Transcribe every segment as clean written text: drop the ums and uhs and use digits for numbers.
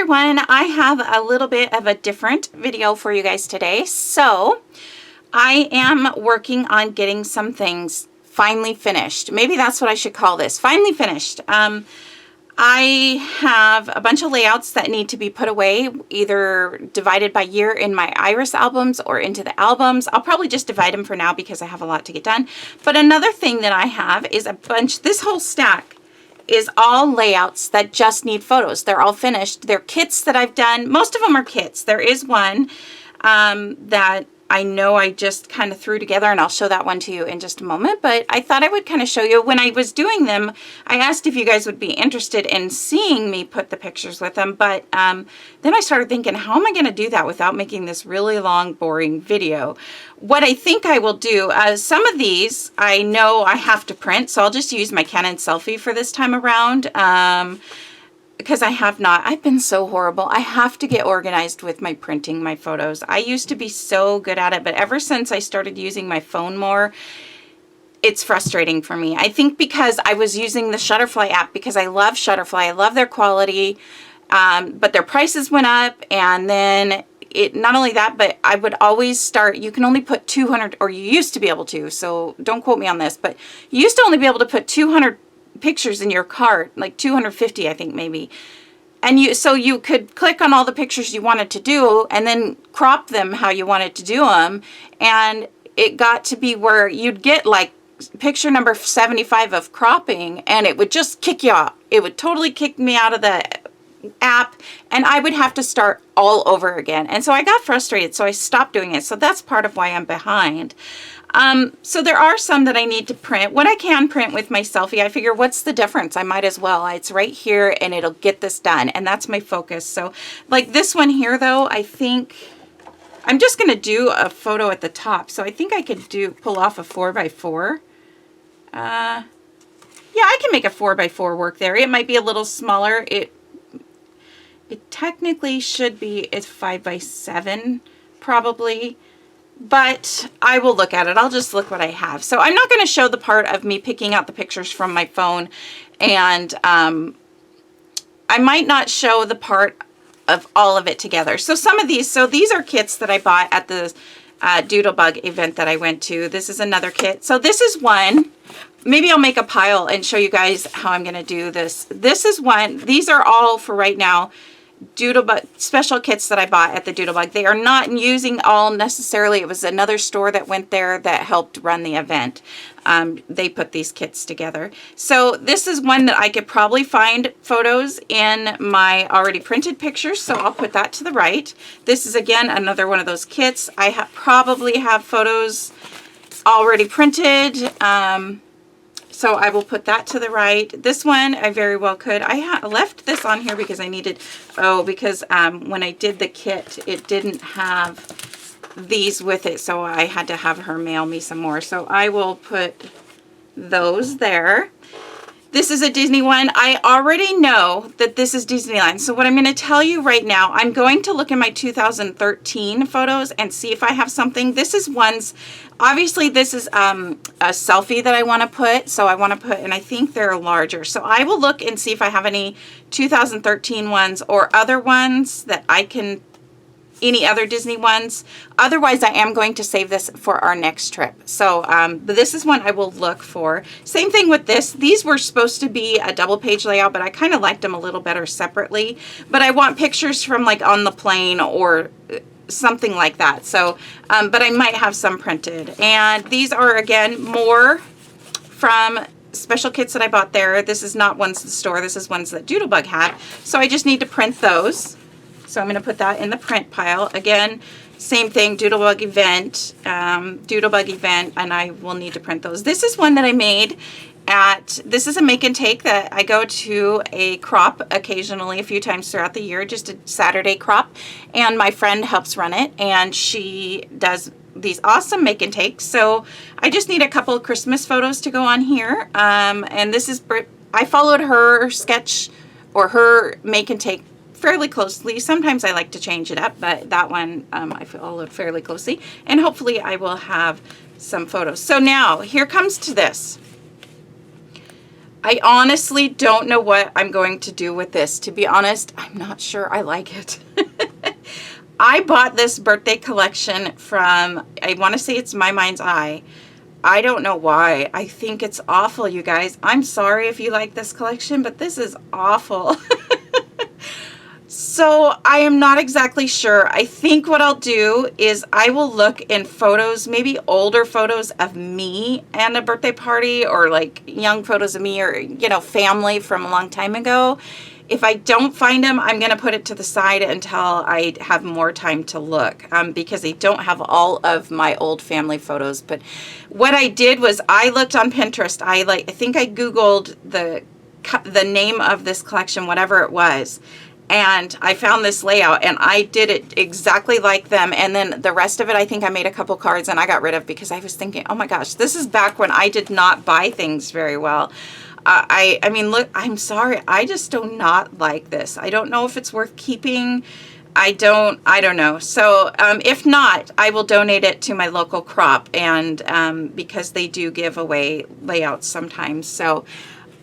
everyone, I have a little bit of a different video for you guys today. So I am working on getting some things finally finished. Maybe that's what I should call this, finally finished. I have a bunch of layouts that need to be put away, either divided by year in my Iris albums or into the albums. I'll probably just divide them for now because I have a lot to get done. But another thing that I have is a bunch, this whole stack is all layouts that just need photos. They're all finished. They're kits that I've done. Most of them are kits. There is one that I know I just kind of threw together, and I'll show that one to you in just a moment. But I thought I would kind of show you when I was doing them. I asked if you guys would be interested in seeing me put the pictures with them. But then I started thinking, how am I going to do that without making this really long, boring video? What I think I will do, some of these I know I have to print, so I'll just use my Canon Selfie for this time around. Because I've been so horrible. I have to get organized with my printing my photos. I used to be so good at it, but ever since I started using my phone more, it's frustrating for me. I think because I was using the Shutterfly app because I love Shutterfly. I love their quality, but their prices went up, and then not only that, but I would always start, you can only put 200, or you used to be able to, so don't quote me on this, but you used to only be able to put 200 pictures in your cart, like 250 I think maybe, and so you could click on all the pictures you wanted to do and then crop them how you wanted to do them, and it got to be where you'd get like picture number 75 of cropping and it would just kick you out. It would totally kick me out of the app and I would have to start all over again, and so I got frustrated, so I stopped doing it. So that's part of why I'm behind. So there are some that I need to print. What I can print with my Selfie, I figure, what's the difference? I might as well. It's right here and it'll get this done. And that's my focus. So like this one here though, I think I'm just going to do a photo at the top. So I think I could pull off a 4x4. Yeah, I can make a 4x4 work there. It might be a little smaller. It technically should be a 5x7 probably. But I will look at it. I'll just look what I have. So I'm not going to show the part of me picking out the pictures from my phone. And I might not show the part of all of it together. So some of these, so these are kits that I bought at the Doodlebug event that I went to. This is another kit. So this is one. Maybe I'll make a pile and show you guys how I'm going to do this. This is one. These are all for right now Doodlebug special kits that I bought at the Doodlebug. They are not using all necessarily. It was another store that went there that helped run the event. They put these kits together. So this is one that I could probably find photos in my already printed pictures. So I'll put that to the right. This is again another one of those kits. I probably have photos already printed. So I will put that to the right. This one I very well could. I left this on here because I needed, because when I did the kit, it didn't have these with it. So I had to have her mail me some more. So I will put those there. This is a Disney one. I already know that this is Disneyland. So what I'm going to tell you right now, I'm going to look in my 2013 photos and see if I have something. This is ones, obviously this is a selfie that I want to put. So I want to put, and I think they're larger. So I will look and see if I have any 2013 ones or other ones that I can, any other Disney ones. Otherwise, I am going to save this for our next trip. So but this is one I will look for. Same thing with this. These were supposed to be a double page layout, but I kind of liked them a little better separately. But I want pictures from like on the plane or something like that. So, but I might have some printed. And these are, again, more from special kits that I bought there. This is not ones at the store. This is ones that Doodlebug had. So I just need to print those. So I'm going to put that in the print pile. Again, same thing, Doodlebug event, and I will need to print those. This is one that I made this is a make and take that I go to a crop occasionally a few times throughout the year, just a Saturday crop, and my friend helps run it, and she does these awesome make and takes. So I just need a couple of Christmas photos to go on here, and this is, I followed her sketch or her make and take fairly closely. Sometimes I like to change it up, but that one I followed fairly closely, and hopefully I will have some photos. So now here comes to this. I honestly don't know what I'm going to do with this. To be honest, I'm not sure I like it. I bought this birthday collection from, I want to say it's My Mind's Eye. I don't know why. I think it's awful, you guys. I'm sorry if you like this collection, but this is awful. So I am not exactly sure. I think what I'll do is I will look in photos, maybe older photos of me and a birthday party, or like young photos of me, or, you know, family from a long time ago. If I don't find them, I'm going to put it to the side until I have more time to look, because I don't have all of my old family photos. But what I did was I looked on Pinterest. I think I Googled the name of this collection, whatever it was, and I found this layout, and I did it exactly like them. And then the rest of it, I think I made a couple cards and I got rid of, because I was thinking, oh my gosh, this is back when I did not buy things very well. I mean, look, I'm sorry. I just do not like this. I don't know if it's worth keeping. I don't know. So if not, I will donate it to my local crop, and because they do give away layouts sometimes. So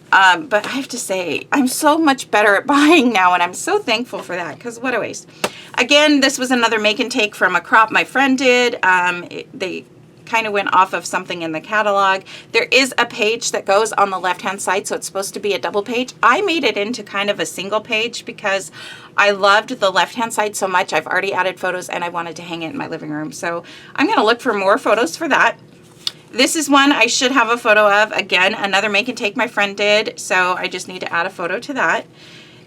but I have to say, I'm so much better at buying now, and I'm so thankful for that, because what a waste. Again, this was another make and take from a crop my friend did. They kind of went off of something in the catalog. There is a page that goes on the left-hand side, so it's supposed to be a double page. I made it into kind of a single page because I loved the left-hand side so much. I've already added photos, and I wanted to hang it in my living room. So I'm going to look for more photos for that. This is one I should have a photo of. Again, another make and take my friend did, so I just need to add a photo to that.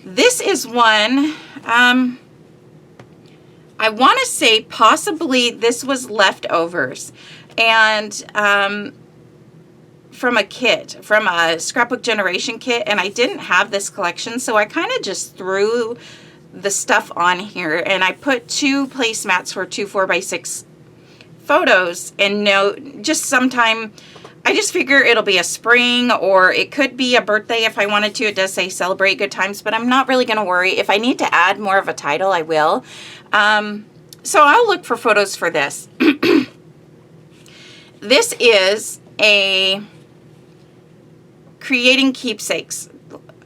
This is one, I want to say possibly this was leftovers, and from a kit, from a scrapbook generation kit, and I didn't have this collection, so I kind of just threw the stuff on here, and I put 2 placemats for 2 4x6 photos, and just sometime, I just figure it'll be a spring, or it could be a birthday if I wanted to. It does say celebrate good times, but I'm not really going to worry. If I need to add more of a title, I will. So I'll look for photos for this. This is a Creating Keepsakes.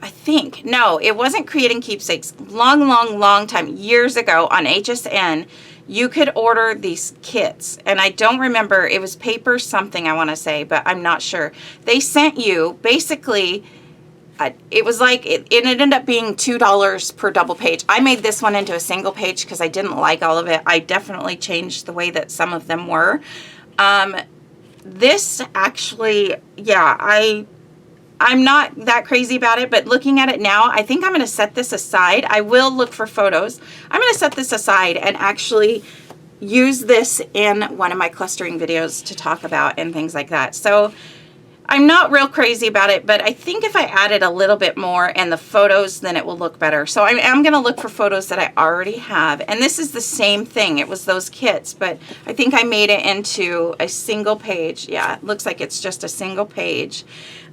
I think, no, it wasn't Creating Keepsakes. Long time, years ago on HSN, you could order these kits, and I don't remember, it was paper something, I want to say, but I'm not sure. They sent you, basically, it was like, it ended up being $2 per double page. I made this one into a single page because I didn't like all of it. I definitely changed the way that some of them were. This actually, yeah, I'm not that crazy about it, but looking at it now, I think I'm going to set this aside. I will look for photos. I'm going to set this aside and actually use this in one of my clustering videos to talk about and things like that. So I'm not real crazy about it, but I think if I added a little bit more and the photos, then it will look better. So I am going to look for photos that I already have. And this is the same thing. It was those kits, but I think I made it into a single page. Yeah, it looks like it's just a single page.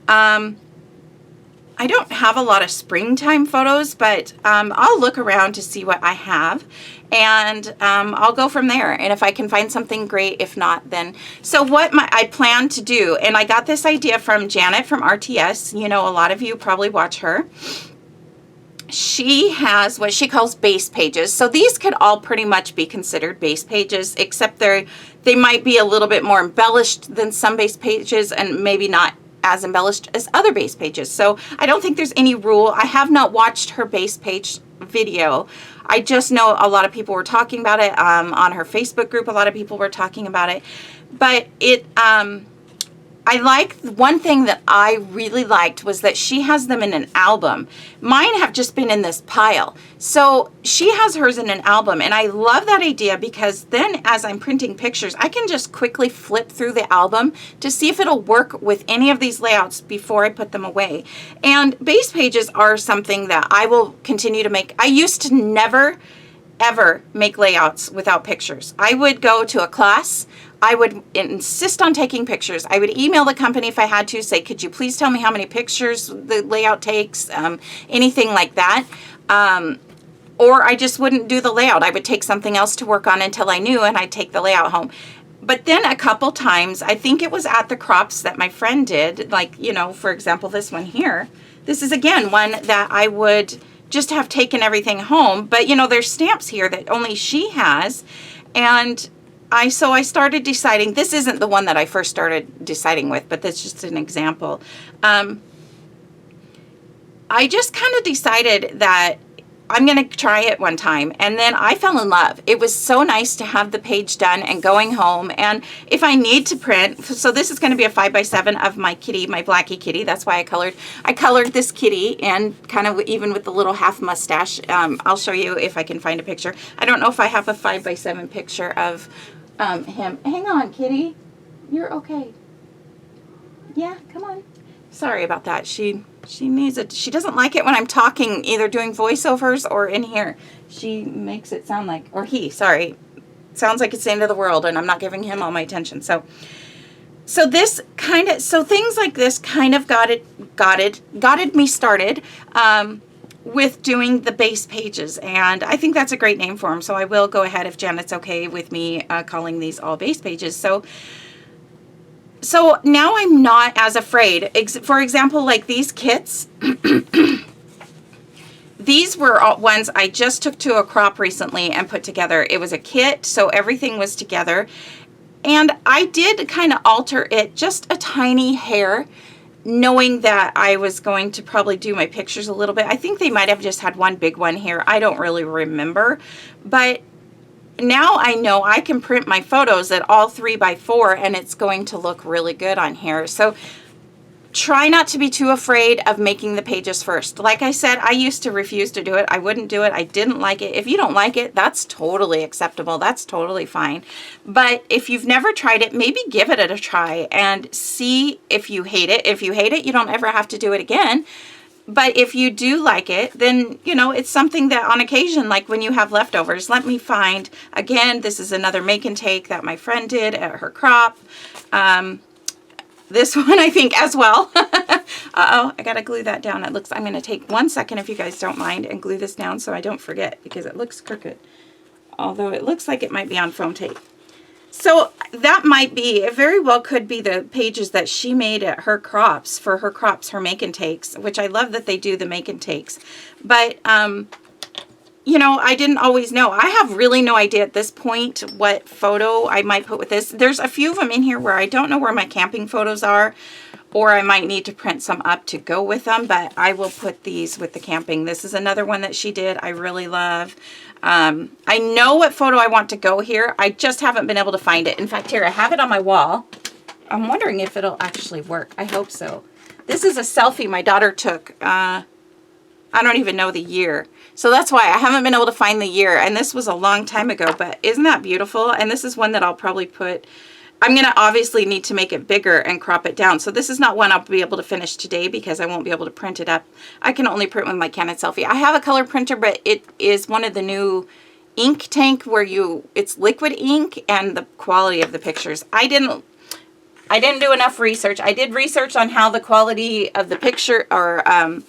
I don't have a lot of springtime photos, but I'll look around to see what I have, and I'll go from there. And if I can find something, great. If not, then. So what I plan to do, and I got this idea from Janet from RTS. You know, a lot of you probably watch her. She has what she calls base pages. So these could all pretty much be considered base pages, except they might be a little bit more embellished than some base pages, and maybe not as embellished as other base pages. So I don't think there's any rule. I have not watched her base page video. I just know a lot of people were talking about it on her Facebook group. A lot of people were talking about it, but I like, one thing that I really liked was that she has them in an album. Mine have just been in this pile. So she has hers in an album, and I love that idea, because then as I'm printing pictures, I can just quickly flip through the album to see if it'll work with any of these layouts before I put them away. And base pages are something that I will continue to make. I used to never, ever make layouts without pictures. I would go to a class. I would insist on taking pictures. I would email the company if I had to, say, could you please tell me how many pictures the layout takes, anything like that. Or I just wouldn't do the layout. I would take something else to work on until I knew, and I'd take the layout home. But then a couple times, I think it was at the crops that my friend did, like, you know, for example, this one here. This is, again, one that I would just have taken everything home. But, you know, there's stamps here that only she has. And so I started deciding, this isn't the one that I first started deciding with, but that's just an example. I just kind of decided that I'm going to try it one time. And then I fell in love. It was so nice to have the page done and going home. And if I need to print, so this is going to be a 5x7 of my kitty, my Blackie kitty. That's why I colored this kitty, and kind of even with the little half mustache. I'll show you if I can find a picture. I don't know if I have a 5x7 picture of him. Hang on, kitty. You're okay. Yeah, come on. Sorry about that. She needs it. She doesn't like it when I'm talking, either doing voiceovers or in here. She makes it sound like, or he, sorry, sounds like it's the end of the world, and I'm not giving him all my attention. So this kind of, so things like this kind of got me started with doing the base pages, and I think that's a great name for them. So I will go ahead, if Janet's okay with me calling these all base pages. So now I'm not as afraid. For example, like these kits, these were all ones I just took to a crop recently and put together. It was a kit, so everything was together. And I did kind of alter it just a tiny hair, knowing that I was going to probably do my pictures a little bit. I think they might have just had one big one here. I don't really remember. But now I know I can print my photos at all 3x4, and it's going to look really good on here. So try not to be too afraid of making the pages first. Like I said, I used to refuse to do it. I wouldn't do it. I didn't like it. If you don't like it, that's totally acceptable. That's totally fine. But if you've never tried it, maybe give it a try and see if you hate it. If you hate it, you don't ever have to do it again. But if you do like it, then, you know, it's something that on occasion, like when you have leftovers, let me find, again, this is another make and take that my friend did at her crop. This one, I think, as well. Uh-oh, I got to glue that down. I'm going to take 1 second, if you guys don't mind, and glue this down so I don't forget, because it looks crooked. Although it looks like it might be on foam tape. So that might be, it very well could be the pages that she made at her crops, for her crops, her make and takes, which I love that they do the make and takes. But, you know, I didn't always know. I have really no idea at this point what photo I might put with this. There's a few of them in here where I don't know where my camping photos are, or I might need to print some up to go with them, but I will put these with the camping. This is another one that she did I really love. I know what photo I want to go here. I just haven't been able to find it. In fact, here, I have it on my wall. I'm wondering if it'll actually work. I hope so. This is a selfie my daughter took. I don't even know the year. So that's why I haven't been able to find the year. And this was a long time ago, but isn't that beautiful? And this is one that I'll probably put, I'm going to obviously need to make it bigger and crop it down. So this is not one I'll be able to finish today because I won't be able to print it up. I can only print with my Canon Selfie. I have a color printer, but it is one of the new ink tank where it's liquid ink, and the quality of the pictures. I didn't do enough research. I did research on how the quality of the picture, or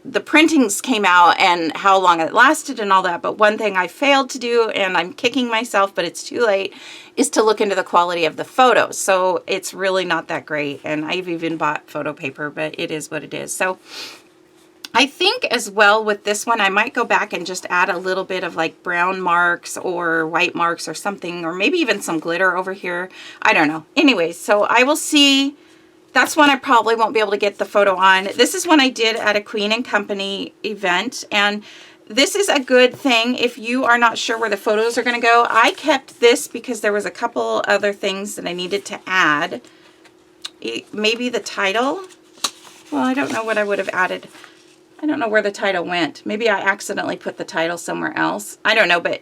the printings came out and how long it lasted and all that. But one thing I failed to do, and I'm kicking myself, but it's too late, is to look into the quality of the photos. So it's really not that great. And I've even bought photo paper, but it is what it is. So I think as well with this one, I might go back and just add a little bit of like brown marks or white marks or something, or maybe even some glitter over here. I don't know. Anyways, so I will see. That's one I probably won't be able to get the photo on. This is one I did at a Queen & Company event, and this is a good thing if you are not sure where the photos are going to go. I kept this because there was a couple other things that I needed to add. Maybe the title. Well, I don't know what I would have added. I don't know where the title went. Maybe I accidentally put the title somewhere else. I don't know, but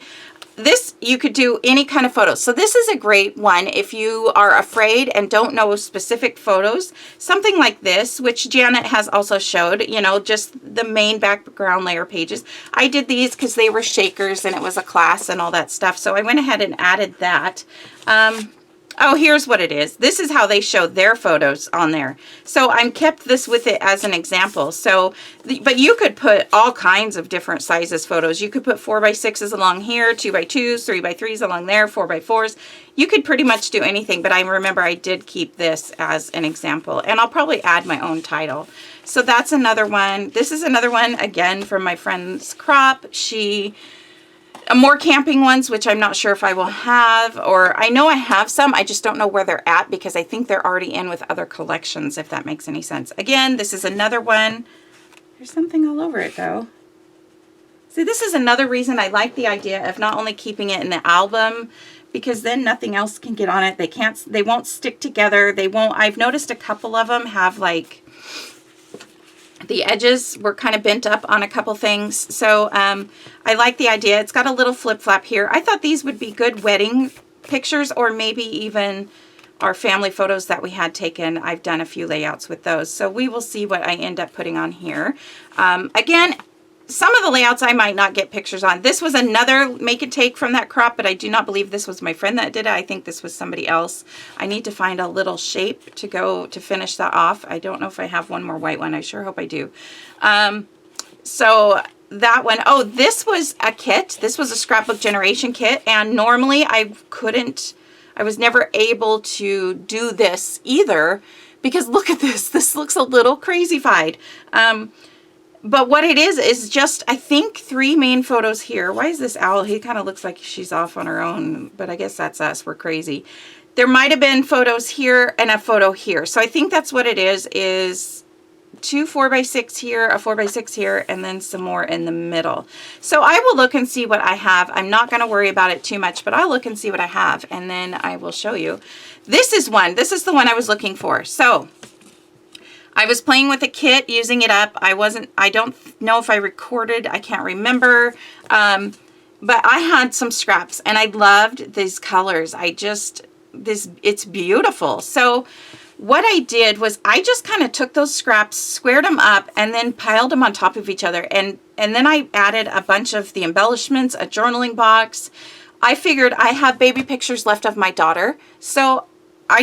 this, you could do any kind of photos. So this is a great one if you are afraid and don't know specific photos. Something like this, which Janet has also showed, you know, just the main background layer pages. I did these because they were shakers and it was a class and all that stuff. So I went ahead and added that. Oh, here's what it is. This is how they show their photos on there. So I'm kept this with it as an example. So, but you could put all kinds of different sizes photos. You could put 4x6s along here, 2x2s, 3x3s along there, 4x4s. You could pretty much do anything, but I remember I did keep this as an example, and I'll probably add my own title. So that's another one. This is another one, again, from my friend's crop. More camping ones, which I'm not sure if I will have, or I know I have some, I just don't know where they're at because I think they're already in with other collections, if that makes any sense. Again, this is another one. There's something all over it though. See, this is another reason I like the idea of not only keeping it in the album, because then nothing else can get on it. They won't stick together. I've noticed a couple of them have like, the edges were kind of bent up on a couple things. So I like the idea. It's got a little flip flap here. I thought these would be good wedding pictures, or maybe even our family photos that we had taken. I've done a few layouts with those. So we will see what I end up putting on here. Again, some of the layouts I might not get pictures on. This was another make and take from that crop, but I do not believe this was my friend that did it. I think this was somebody else. I need to find a little shape to go to finish that off. I don't know if I have one more white one. I sure hope I do. So that one, oh, this was a kit. This was a scrapbook generation kit, and normally I was never able to do this either because look at this. This looks a little crazy-fied. But what it is just, I think, 3 main photos here. Why is this owl? He kind of looks like she's off on her own, but I guess that's us. We're crazy. There might have been photos here and a photo here. So I think that's what it is 2 4x6 here, a 4x6 here, and then some more in the middle. So I will look and see what I have. I'm not going to worry about it too much, but I'll look and see what I have, and then I will show you. This is one. This is the one I was looking for. So I was playing with a kit, using it up. I don't know if I recorded, I can't remember. But I had some scraps and I loved these colors. It's beautiful. So what I did was I just kind of took those scraps, squared them up, and then piled them on top of each other. And then I added a bunch of the embellishments, a journaling box. I figured I have baby pictures left of my daughter. So I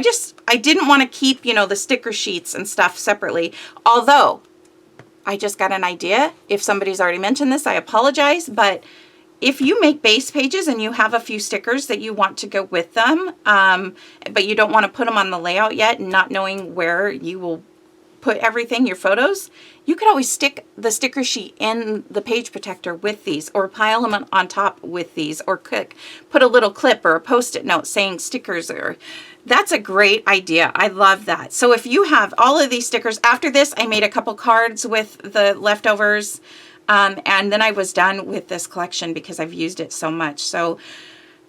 didn't want to keep, the sticker sheets and stuff separately. Although, I just got an idea. If somebody's already mentioned this, I apologize. But if you make base pages and you have a few stickers that you want to go with them, but you don't want to put them on the layout yet, and not knowing where you will put everything, your photos, you could always stick the sticker sheet in the page protector with these, or pile them on top with these, or put a little clip or a post-it note saying stickers. That's a great idea. I love that. So if you have all of these stickers, after this, I made a couple cards with the leftovers, and then I was done with this collection because I've used it so much. So,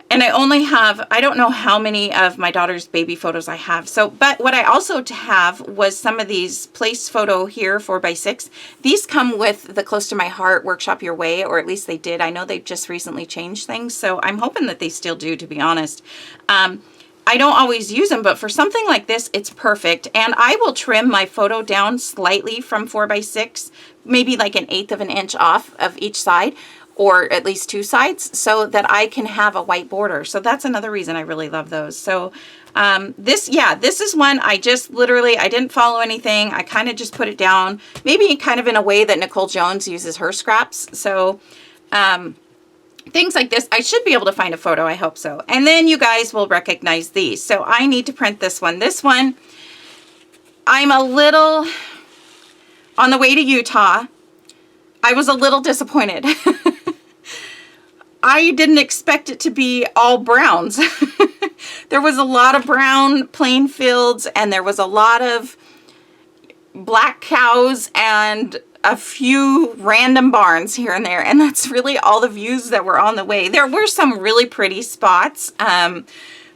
and I only have, I don't know how many of my daughter's baby photos I have. So, but what I also have was some of these place photo here, 4x6. These come with the Close to My Heart Workshop Your Way, or at least they did. I know they've just recently changed things, so I'm hoping that they still do, to be honest. I don't always use them, but for something like this, it's perfect. And I will trim my photo down slightly from 4x6, maybe like 1/8 of an inch off of each side, or at least 2 sides, so that I can have a white border. So that's another reason I really love those. So this is one I just literally, I didn't follow anything. I kind of just put it down, maybe kind of in a way that Nicole Jones uses her scraps. So things like this, I should be able to find a photo. I hope so. And then you guys will recognize these. So I need to print this one. This one, I'm a little, on the way to Utah, I was a little disappointed. I didn't expect it to be all browns. There was a lot of brown plain fields, and there was a lot of black cows and a few random barns here and there, and that's really all the views that were on the way. There were some really pretty spots,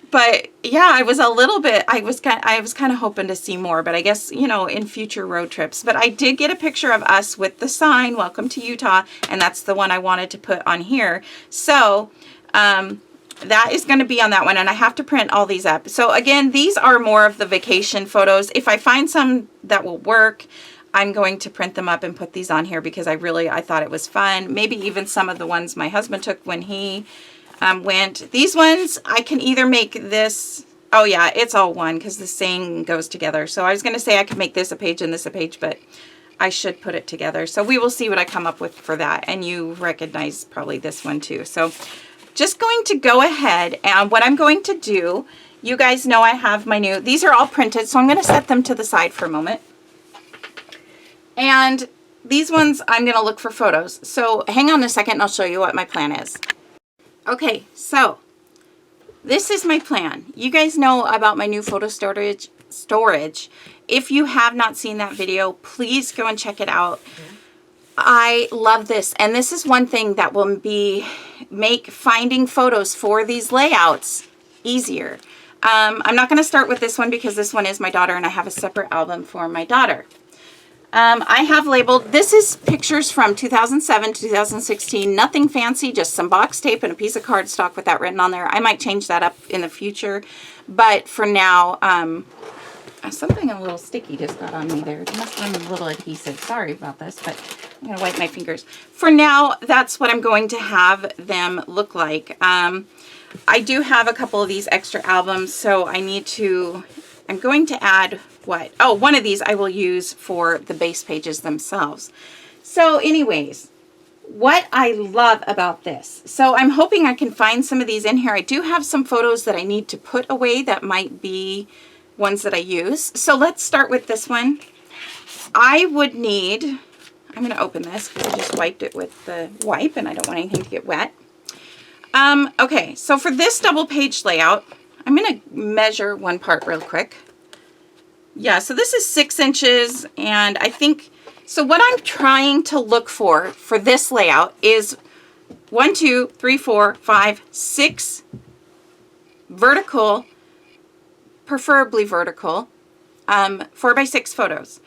but yeah, I was a little bit, I was kind of hoping to see more, but I guess, in future road trips. But I did get a picture of us with the sign, "Welcome to Utah," and that's the one I wanted to put on here. So that is going to be on that one, and I have to print all these up. So again, these are more of the vacation photos. If I find some that will work, I'm going to print them up and put these on here because I thought it was fun. Maybe even some of the ones my husband took when he went. These ones, I can either make this Oh yeah, it's all one because the saying goes together. So I was going to say I could make this a page and this a page, but I should put it together. So we will see what I come up with for that. And you recognize probably this one too. So just going to go ahead, and what I'm going to do, you guys know I have my new, these are all printed, so I'm going to set them to the side for a moment. And these ones, I'm going to look for photos. So hang on a second and I'll show you what my plan is. Okay, so this is my plan. You guys know about my new photo storage. If you have not seen that video, please go and check it out. I love this, and this is one thing that will make finding photos for these layouts easier. I'm not going to start with this one because this one is my daughter, and I have a separate album for my daughter. I have labeled, this is pictures from 2007 to 2016, nothing fancy, just some box tape and a piece of cardstock with that written on there. I might change that up in the future, but for now, something a little sticky just got on me there. It must have been a little adhesive. Sorry about this, but I'm going to wipe my fingers. For now, that's what I'm going to have them look like. I do have a couple of these extra albums, so I'm going to add what? Oh, one of these I will use for the base pages themselves. So anyways, what I love about this, so I'm hoping I can find some of these in here. I do have some photos that I need to put away that might be ones that I use. So let's start with this one. I would need, I'm going to open this because I just wiped it with the wipe and I don't want anything to get wet. Okay, so for this double page layout, I'm going to measure one part real quick. Yeah, so this is 6 inches, and I think, so what I'm trying to look for this layout is 1, 2, 3, 4, 5, 6 vertical, preferably vertical, 4x6 photos.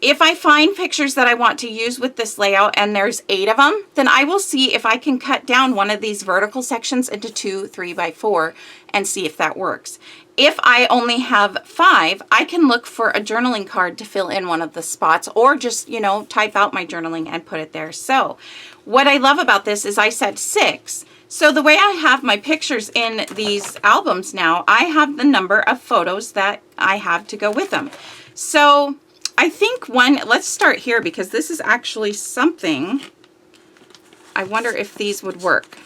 If I find pictures that I want to use with this layout and there's 8 of them, then I will see if I can cut down one of these vertical sections into 2 3x4 and see if that works. If I only have 5, I can look for a journaling card to fill in one of the spots, or just, you know, type out my journaling and put it there. So what I love about this is I said 6. So the way I have my pictures in these albums now, I have the number of photos that I have to go with them. So I think let's start here because this is actually something, I wonder if these would work.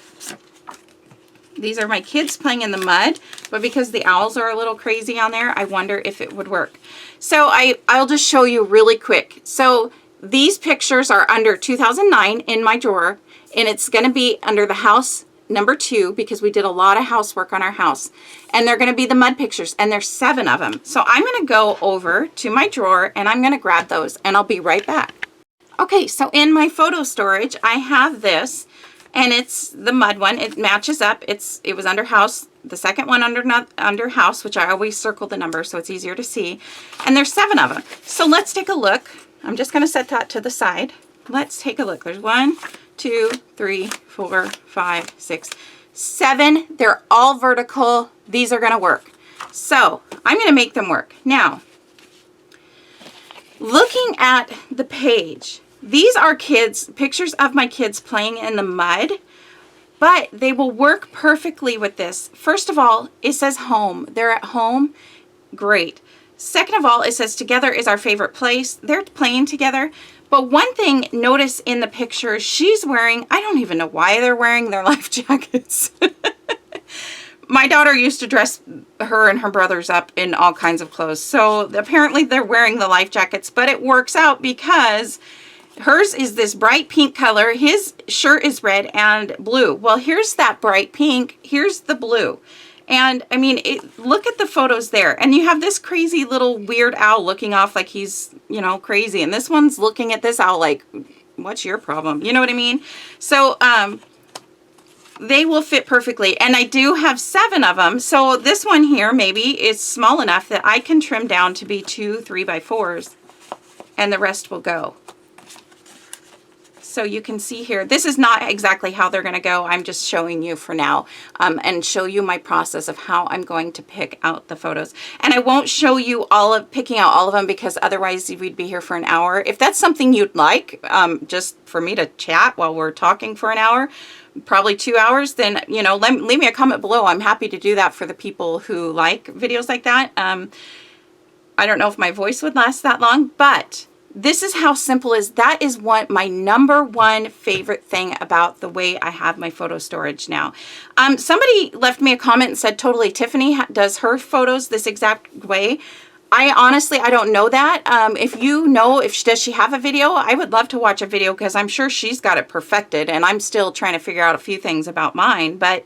These are my kids playing in the mud, but because the owls are a little crazy on there, I wonder if it would work. So I'll just show you really quick. So these pictures are under 2009 in my drawer, and it's going to be under the house number 2 because we did a lot of housework on our house. And they're going to be the mud pictures, and there's 7 of them. So I'm going to go over to my drawer, and I'm going to grab those, and I'll be right back. Okay, so in my photo storage, I have this. And it's the mud one. It matches up. It was under house. The second one under house, which I always circle the number so it's easier to see. And there's 7 of them. So let's take a look. I'm just going to set that to the side. Let's take a look. There's 1, 2, 3, 4, 5, 6, 7. They're all vertical. These are going to work. So I'm going to make them work. Now, looking at the page, these are pictures of my kids playing in the mud, but they will work perfectly with this. First of all, it says home. They're at home. Great. Second of all, it says together is our favorite place. They're playing together. But one thing, notice in the picture, she's wearing, I don't even know why they're wearing their life jackets. My daughter used to dress her and her brothers up in all kinds of clothes. So apparently they're wearing the life jackets, but it works out because hers is this bright pink color. His shirt is red and blue. Well, here's that bright pink. Here's the blue. And I mean, look at the photos there. And you have this crazy little weird owl looking off like he's, you know, crazy. And this one's looking at this owl like, what's your problem? You know what I mean? So, they will fit perfectly. And I do have 7 of them. So this one here maybe is small enough that I can trim down to be 2 3x4s and the rest will go. So you can see here, this is not exactly how they're going to go. I'm just showing you for now, and show you my process of how I'm going to pick out the photos. And I won't show you picking out all of them, because otherwise we'd be here for an hour. If that's something you'd like, just for me to chat while we're talking for an hour, probably 2 hours, then, you know, leave me a comment below. I'm happy to do that for the people who like videos like that. I don't know if my voice would last that long, but this is how simple it is. That is my number one favorite thing about the way I have my photo storage now. Somebody left me a comment and said, totally, Tiffany does her photos this exact way. I honestly don't know that. If you know, does she have a video? I would love to watch a video, because I'm sure she's got it perfected, and I'm still trying to figure out a few things about mine, but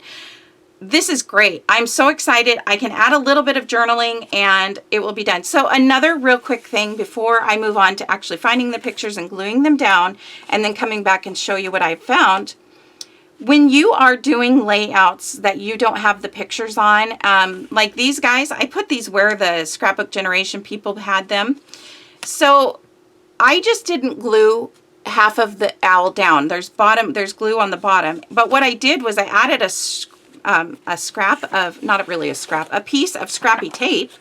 this is great. I'm so excited. I can add a little bit of journaling and it will be done. So another real quick thing before I move on to actually finding the pictures and gluing them down and then coming back and show you what I found. When you are doing layouts that you don't have the pictures on, like these guys, I put these where the scrapbook generation people had them. So I just didn't glue half of the owl down. There's glue on the bottom. But what I did was I added a piece of Scrappy Tape.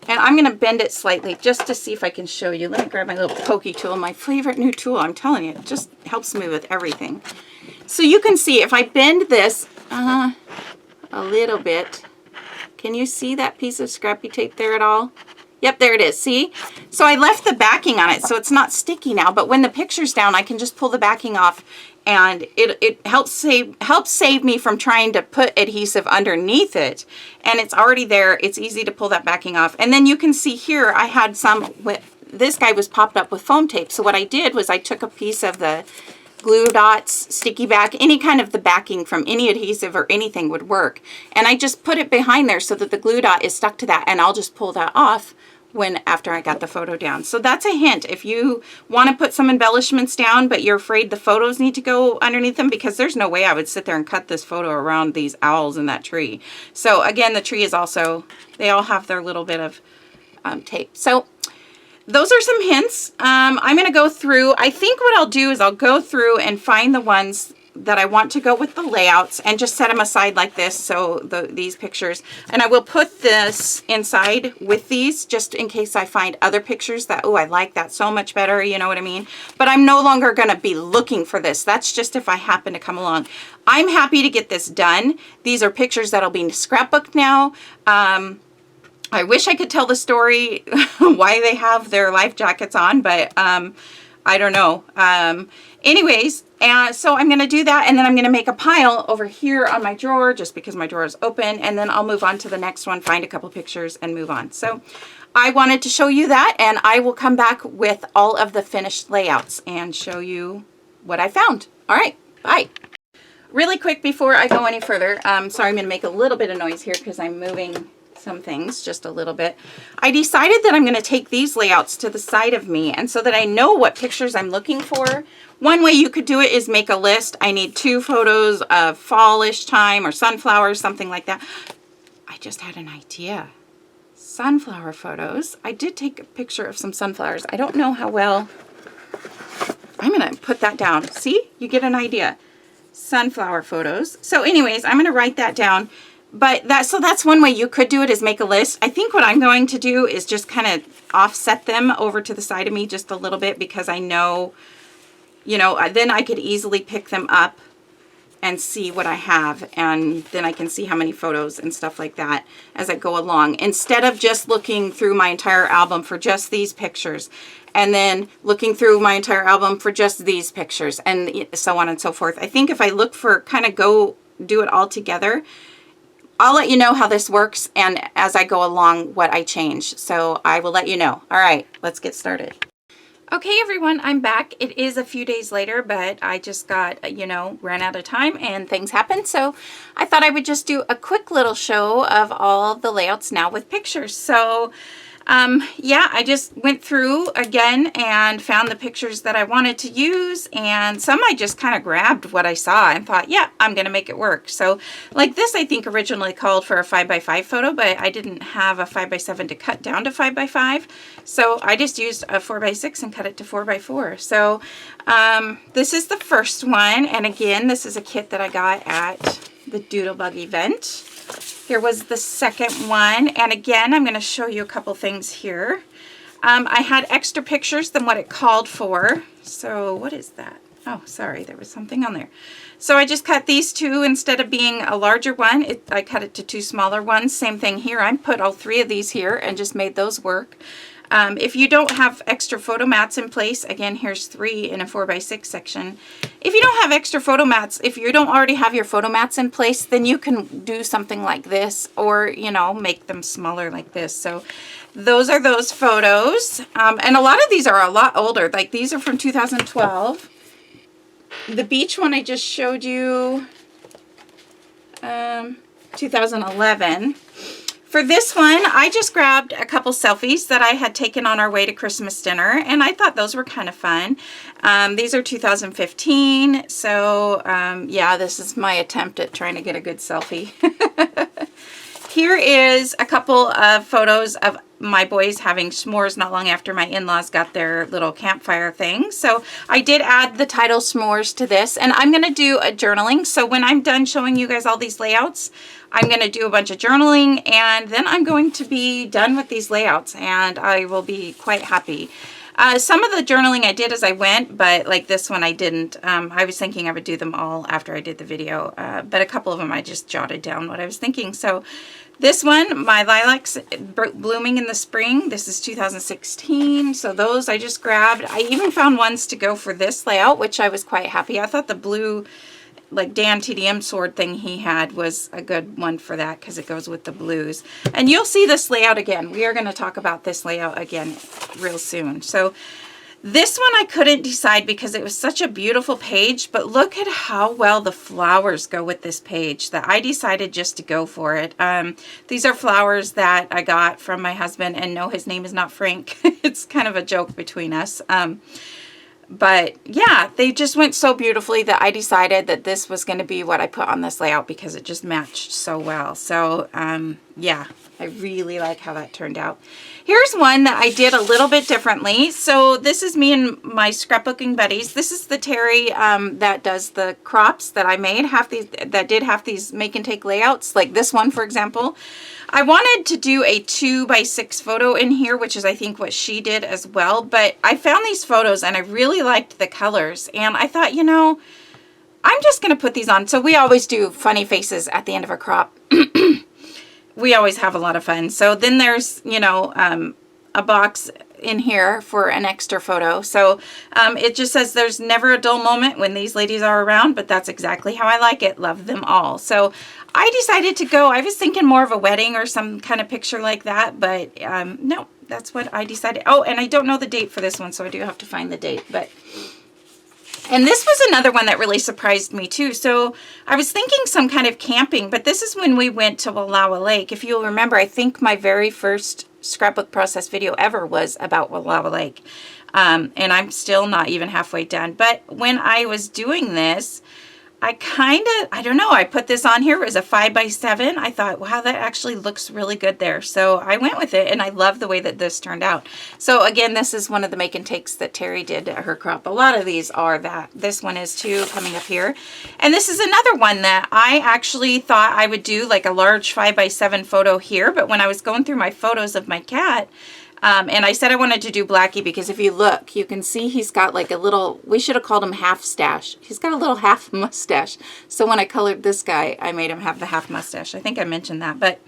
And I'm going to bend it slightly just to see if I can show you. Let me grab my little pokey tool, my favorite new tool. I'm telling you, it just helps me with everything. So you can see if I bend this a little bit, can you see that piece of Scrappy Tape there at all? Yep, there it is. See? So I left the backing on it, so it's not sticky now. But when the picture's down, I can just pull the backing off, and it helps save me from trying to put adhesive underneath it. And it's already there. It's easy to pull that backing off. And then you can see here, I had some this guy was popped up with foam tape. So what I did was I took a piece of the glue dots, sticky back, any kind of the backing from any adhesive or anything would work. And I just put it behind there so that the glue dot is stuck to that, and I'll just pull that off after I got the photo down. So that's a hint. If you want to put some embellishments down, but you're afraid the photos need to go underneath them, because there's no way I would sit there and cut this photo around these owls in that tree. So again, the tree is also, they all have their little bit of tape. So those are some hints. I'm going to go through, I think what I'll do is I'll go through and find the ones that I want to go with the layouts and just set them aside like this. So these pictures, and I will put this inside with these just in case I find other pictures that, oh, I like that so much better. You know what I mean? But I'm no longer going to be looking for this. That's just if I happen to come along. I'm happy to get this done. These are pictures that'll be scrapbooked now. I wish I could tell the story why they have their life jackets on, but I don't know. Anyways, so I'm going to do that, and then I'm going to make a pile over here on my drawer just because my drawer is open, and then I'll move on to the next one, find a couple pictures, and move on. So I wanted to show you that, and I will come back with all of the finished layouts and show you what I found. All right, bye. Really quick before I go any further, sorry, I'm going to make a little bit of noise here because I'm moving some things just a little bit. I decided that I'm going to take these layouts to the side of me, and so that I know what pictures I'm looking for. One way you could do it is make a list. I need 2 photos of fallish time or sunflowers, something like that. I just had an idea. Sunflower photos. I did take a picture of some sunflowers. I don't know how well. I'm going to put that down. See? You get an idea. Sunflower photos. So anyways, I'm going to write that down. But that's one way you could do it, is make a list. I think what I'm going to do is just kind of offset them over to the side of me just a little bit, because I know, you know, then I could easily pick them up and see what I have, and then I can see how many photos and stuff like that as I go along, instead of just looking through my entire album for just these pictures, and then looking through my entire album for just these pictures, and so on and so forth. I think if I look for, kind of go do it all together, I'll let you know how this works, and as I go along what I change. So I will let you know. All right, let's get started. Okay, everyone, I'm back. It is a few days later, but I just got, you know, ran out of time and things happened. So I thought I would just do a quick little show of all the layouts now with pictures. So yeah, I just went through again and found the pictures that I wanted to use, and some I just kind of grabbed what I saw and thought, yeah, I'm going to make it work. So like this, I think originally called for a 5x5 photo, but I didn't have a 5x7 to cut down to 5x5. So I just used a 4x6 and cut it to 4x4. So this is the first one. And again, this is a kit that I got at the Doodlebug event. Here was the second one, and again, I'm going to show you a couple things here. I had extra pictures than what it called for. So what is that? Oh, sorry, there was something on there. So I just cut these two instead of being a larger one. I cut it to two smaller ones. Same thing here. I put all three of these here and just made those work. If you don't have extra photo mats in place, again, here's 3 in a 4x6 section. If you don't have extra photo mats, if you don't already have your photo mats in place, then you can do something like this, or, you know, make them smaller like this. So those are those photos. And a lot of these are a lot older. Like these are from 2012. The beach one I just showed you, 2011. For this one, I just grabbed a couple selfies that I had taken on our way to Christmas dinner, and I thought those were kind of fun. These are 2015, so yeah, this is my attempt at trying to get a good selfie. Here is a couple of photos of my boys having s'mores not long after my in-laws got their little campfire thing. So I did add the title s'mores to this, and I'm going to do a journaling. So when I'm done showing you guys all these layouts, I'm going to do a bunch of journaling, and then I'm going to be done with these layouts, and I will be quite happy. Some of the journaling I did as I went, but like this one I didn't. I was thinking I would do them all after I did the video, but a couple of them I just jotted down what I was thinking. So this one, my lilacs blooming in the spring, this is 2016. So those I just grabbed. I even found ones to go for this layout, which I was quite happy. I thought the blue, like Dan TDM sword thing he had was a good one for that because it goes with the blues. And you'll see this layout again. We are going to talk about this layout again real soon. So this one I couldn't decide because it was such a beautiful page, but look at how well the flowers go with this page that I decided just to go for it. These are flowers that I got from my husband, and no, his name is not Frank. It's kind of a joke between us. But yeah, they just went so beautifully that I decided that this was going to be what I put on this layout because it just matched so well. So yeah, I really like how that turned out. Here's one that I did a little bit differently. So this is me and my scrapbooking buddies. This is the Terry that does the crops that I made. That did have these make and take layouts, like this one, for example. I wanted to do a 2x6 photo in here, which is I think what she did as well. But I found these photos and I really liked the colors. And I thought, you know, I'm just going to put these on. So we always do funny faces at the end of a crop. We always have a lot of fun. So then there's, you know, a box in here for an extra photo. So it just says there's never a dull moment when these ladies are around, but that's exactly how I like it. Love them all. So I decided to go, I was thinking more of a wedding or some kind of picture like that, but no, that's what I decided. Oh, and I don't know the date for this one, so I do have to find the date, but... And this was another one that really surprised me too. So I was thinking some kind of camping, but this is when we went to Wallowa Lake. If you'll remember, I think my very first scrapbook process video ever was about Wallowa Lake. And I'm still not even halfway done. But when I was doing this, I don't know, I put this on here. It was a 5x7. I thought, wow, that actually looks really good there. So I went with it, and I love the way that this turned out. So again, this is one of the make and takes that Terry did at her crop. A lot of these are that. This one is too, coming up here. And this is another one that I actually thought I would do like a large 5x7 photo here. But when I was going through my photos of my cat, and I said I wanted to do Blackie because if you look, you can see he's got like a little, we should have called him half stash. He's got a little half mustache. So when I colored this guy, I made him have the half mustache. I think I mentioned that. But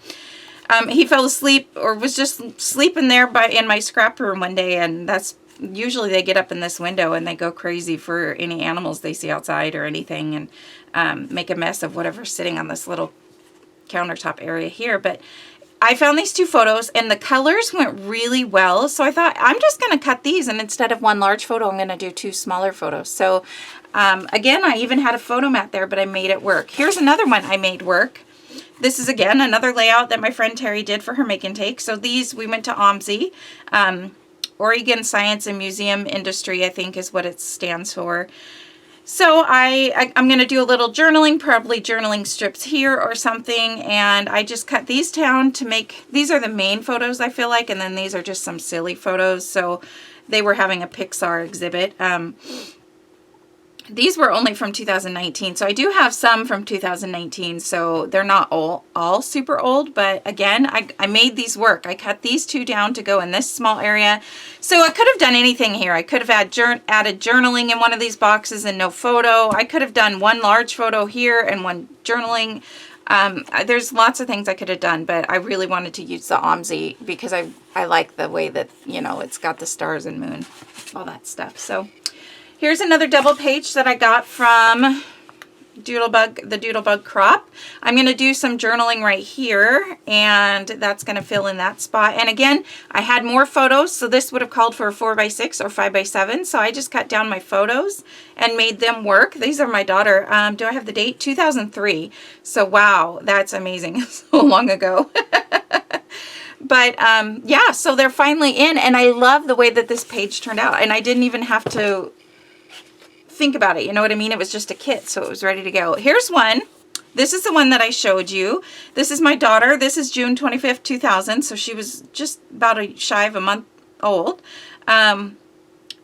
he fell asleep or was just sleeping there in my scrap room one day. And that's usually they get up in this window and they go crazy for any animals they see outside or anything and make a mess of whatever's sitting on this little countertop area here. But I found these two photos and the colors went really well. So I thought I'm just going to cut these, and instead of one large photo, I'm going to do two smaller photos. So again, I even had a photo mat there, but I made it work. Here's another one I made work. This is, again, another layout that my friend Terry did for her make and take. So these, we went to OMSI, Oregon Science and Museum Industry, I think is what it stands for. So I'm going to do a little journaling, probably journaling strips here or something, and I just cut these down to make, these are the main photos I feel like, and then these are just some silly photos. So they were having a Pixar exhibit. These were only from 2019, so I do have some from 2019, so they're not all super old, but again, I made these work. I cut these two down to go in this small area, so I could have done anything here. I could have added journaling in one of these boxes and no photo. I could have done one large photo here and one journaling. There's lots of things I could have done, but I really wanted to use the OMSI because I like the way that, you know, it's got the stars and moon, all that stuff. So here's another double page that I got from Doodlebug, the Doodlebug crop. I'm going to do some journaling right here, and that's going to fill in that spot. And again, I had more photos, so this would have called for a 4x6 or 5x7. So I just cut down my photos and made them work. These are my daughter. Do I have the date? 2003. So wow, that's amazing. So long ago. But yeah, so they're finally in, and I love the way that this page turned out. And I didn't even have to think about it, you know what I mean? It was just a kit, so it was ready to go. Here's one. This is the one that I showed you. This is my daughter. This is June 25th, 2000, so she was just about shy of a month old.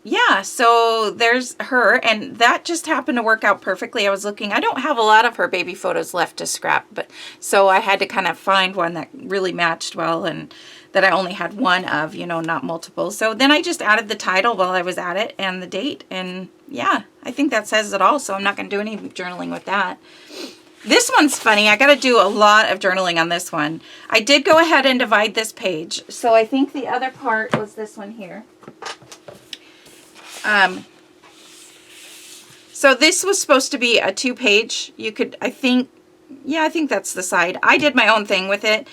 Yeah, so there's her, and that just happened to work out perfectly. I was looking, I don't have a lot of her baby photos left to scrap, but so I had to kind of find one that really matched well and that I only had one of, you know, not multiple. So then I just added the title while I was at it and the date, and yeah, I think that says it all, so I'm not going to do any journaling with that. This one's funny. I got to do a lot of journaling on this one. I did go ahead and divide this page, so I think the other part was this one here. So this was supposed to be a 2-page. You could, I think that's the side. I did my own thing with it.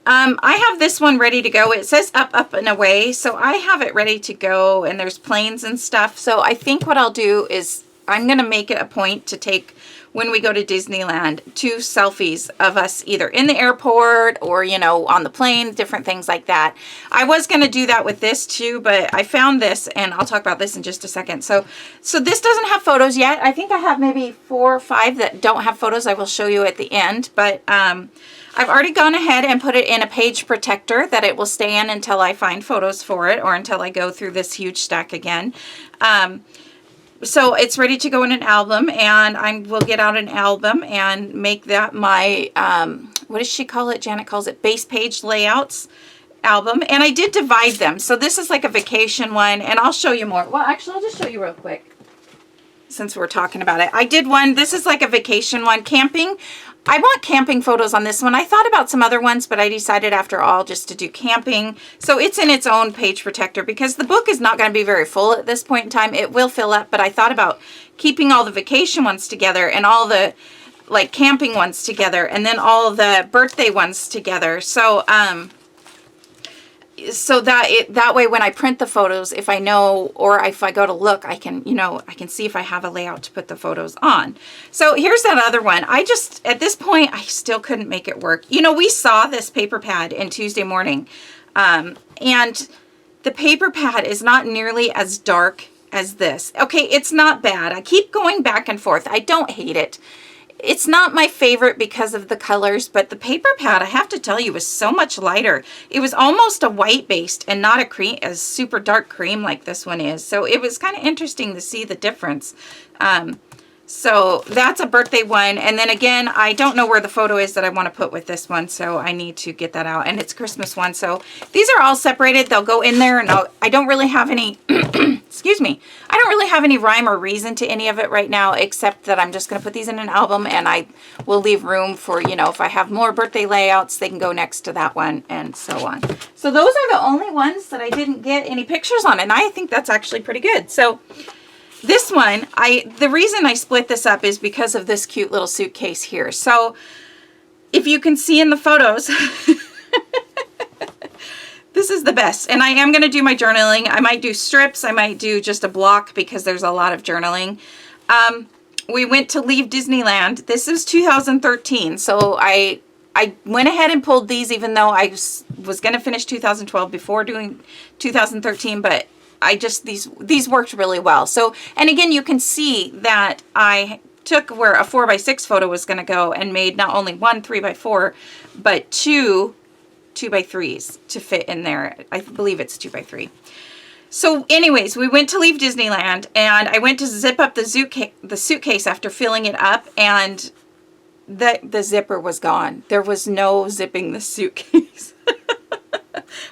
I have this one ready to go. It says up, up, and away, so I have it ready to go, and there's planes and stuff. So I think what I'll do is I'm going to make it a point to take, when we go to Disneyland, 2 selfies of us either in the airport or, you know, on the plane, different things like that. I was going to do that with this too, but I found this, and I'll talk about this in just a second. So this doesn't have photos yet. I think I have maybe 4 or 5 that don't have photos. I will show you at the end, but I've already gone ahead and put it in a page protector that it will stay in until I find photos for it or until I go through this huge stack again. So it's ready to go in an album, and I will get out an album and make that my, what does she call it? Janet calls it base page layouts album. And I did divide them. So this is like a vacation one, and I'll show you more. Well, actually, I'll just show you real quick since we're talking about it. I did one. This is like a vacation one, camping. I want camping photos on this one. I thought about some other ones, but I decided after all just to do camping. So it's in its own page protector because the book is not going to be very full at this point in time. It will fill up, but I thought about keeping all the vacation ones together and all the like camping ones together and then all the birthday ones together. So so that way when I print the photos, if I know, or if I go to look, I can, you know, I can see if I have a layout to put the photos on. So here's that other one. I just, at this point, I still couldn't make it work. You know, we saw this paper pad in Tuesday morning, and the paper pad is not nearly as dark as this. Okay, it's not bad. I keep going back and forth. I don't hate it. It's not my favorite because of the colors, but the paper pad, I have to tell you, was so much lighter. It was almost a white based and not a cream, a super dark cream like this one is. So it was kind of interesting to see the difference. So that's a birthday one. And then again, I don't know where the photo is that I want to put with this one, so I need to get that out. And it's Christmas one. So these are all separated. They'll go in there, and I don't really have any, excuse me, I don't really have any rhyme or reason to any of it right now, except that I'm just going to put these in an album, and I will leave room for, you know, if I have more birthday layouts, they can go next to that one, and so on. So those are the only ones that I didn't get any pictures on, and I think that's actually pretty good. So this one, the reason I split this up is because of this cute little suitcase here. So if you can see in the photos, this is the best. And I am going to do my journaling. I might do strips. I might do just a block because there's a lot of journaling. We went to leave Disneyland. This is 2013. So I I went ahead and pulled these, even though I was going to finish 2012 before doing 2013, but I just, these worked really well. So, and again, you can see that I took where a 4x6 photo was going to go and made not only one 3x4, but two 2x3s to fit in there. I believe it's 2x3. So anyways, we went to leave Disneyland, and I went to zip up the suitcase after filling it up, and the zipper was gone. There was no zipping the suitcase.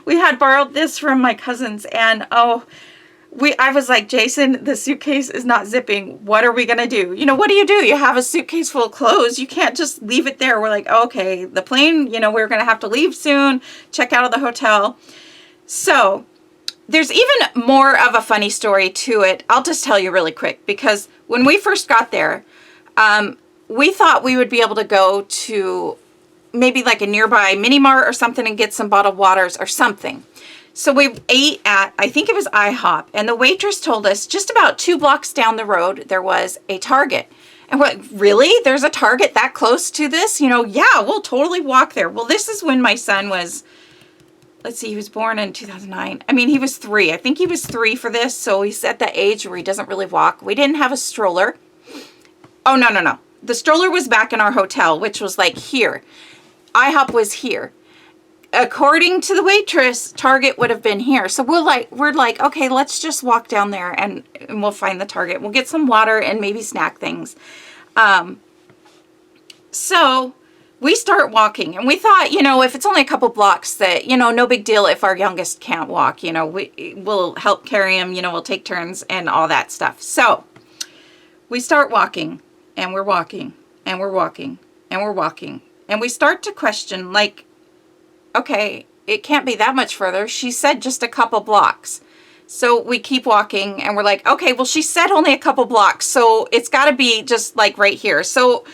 We had borrowed this from my cousins, and I was like, Jason, the suitcase is not zipping. What are we going to do? You know, what do? You have a suitcase full of clothes. You can't just leave it there. We're like, okay, the plane, you know, we're going to have to leave soon, check out of the hotel. So there's even more of a funny story to it. I'll just tell you really quick, because when we first got there, we thought we would be able to go to maybe like a nearby mini mart or something and get some bottled waters or something. So we ate at, I think it was IHOP, and the waitress told us just about 2 blocks down the road there was a Target. And we're like, really? There's a Target that close to this? You know, yeah, we'll totally walk there. Well, this is when my son was, let's see, he was born in 2009. I mean, he was 3. I think he was 3 for this, so he's at that age where he doesn't really walk. We didn't have a stroller. Oh, no. The stroller was back in our hotel, which was like here. IHOP was here. According to the waitress, Target would have been here. So we're like, okay, let's just walk down there and we'll find the Target. We'll get some water and maybe snack things. So we start walking, and we thought, you know, if it's only a couple blocks, that, you know, no big deal if our youngest can't walk. You know, we'll help carry him, you know, we'll take turns and all that stuff. So we start walking, and we're walking, and we're walking, and we're walking. And we start to question, like, okay, it can't be that much further. She said just a couple blocks. So we keep walking, and we're like, okay, well, she said only a couple blocks, so it's got to be just like right here. So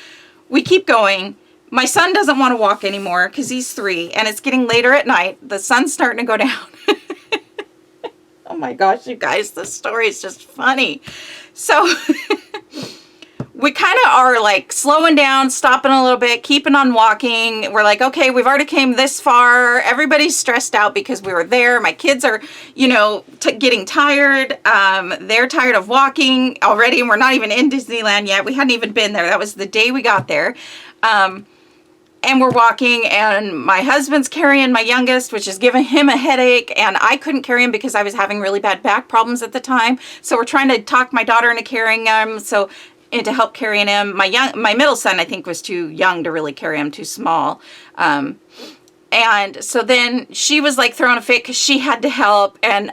we keep going. My son doesn't want to walk anymore because he's 3, and it's getting later at night. The sun's starting to go down. Oh my gosh, you guys, this story is just funny. So we kind of are like slowing down, stopping a little bit, keeping on walking. We're like, okay, we've already came this far. Everybody's stressed out because we were there. My kids are, you know, getting tired. They're tired of walking already, and we're not even in Disneyland yet. We hadn't even been there. That was the day we got there. And we're walking, and my husband's carrying my youngest, which is giving him a headache, and I couldn't carry him because I was having really bad back problems at the time. So we're trying to talk my daughter into carrying him. And to help carrying him. My middle son, I think, was too young to really carry him, too small. And so then she was like throwing a fit because she had to help. And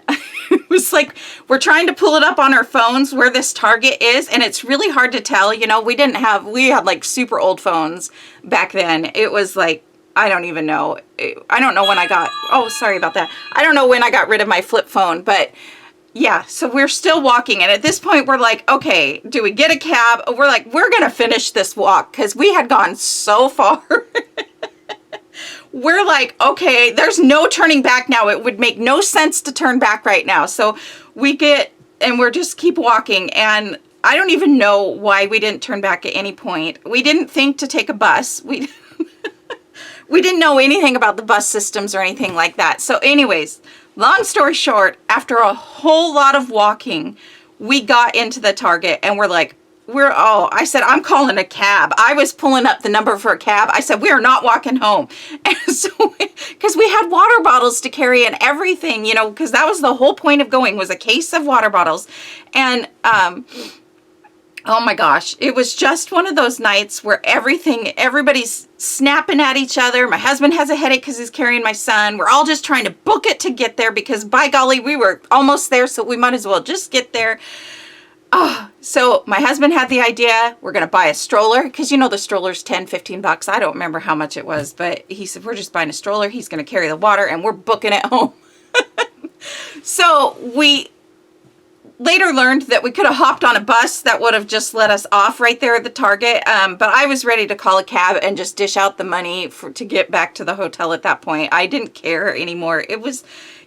it was like, we're trying to pull it up on our phones where this Target is. And it's really hard to tell. You know, we had like super old phones back then. It was like, I don't even know. I don't know when I got, oh, sorry about that. I don't know when I got rid of my flip phone, but yeah, so we're still walking, and at this point we're like, okay, do we get a cab? We're like, we're gonna finish this walk because we had gone so far. We're like, okay, there's no turning back now. It would make no sense to turn back right now. So we we're just keep walking, and I don't even know why we didn't turn back at any point. We didn't think to take a bus. We didn't know anything about the bus systems or anything like that. So anyways, long story short, after a whole lot of walking, we got into the Target, and we're like, I said, I'm calling a cab. I was pulling up the number for a cab. I said, we are not walking home. And so, because we had water bottles to carry and everything, you know, because that was the whole point of going, was a case of water bottles. And, oh my gosh, it was just one of those nights where everybody's snapping at each other. My husband has a headache because he's carrying my son. We're all just trying to book it to get there because, by golly, we were almost there, so we might as well just get there. So my husband had the idea, we're going to buy a stroller, because, you know, the stroller's 10, 15 bucks. I don't remember how much it was, but he said, we're just buying a stroller. He's going to carry the water, and we're booking it home. So we later learned that we could have hopped on a bus that would have just let us off right there at the Target. But I was ready to call a cab and just dish out the money to get back to the hotel at that point. I didn't care anymore. It was,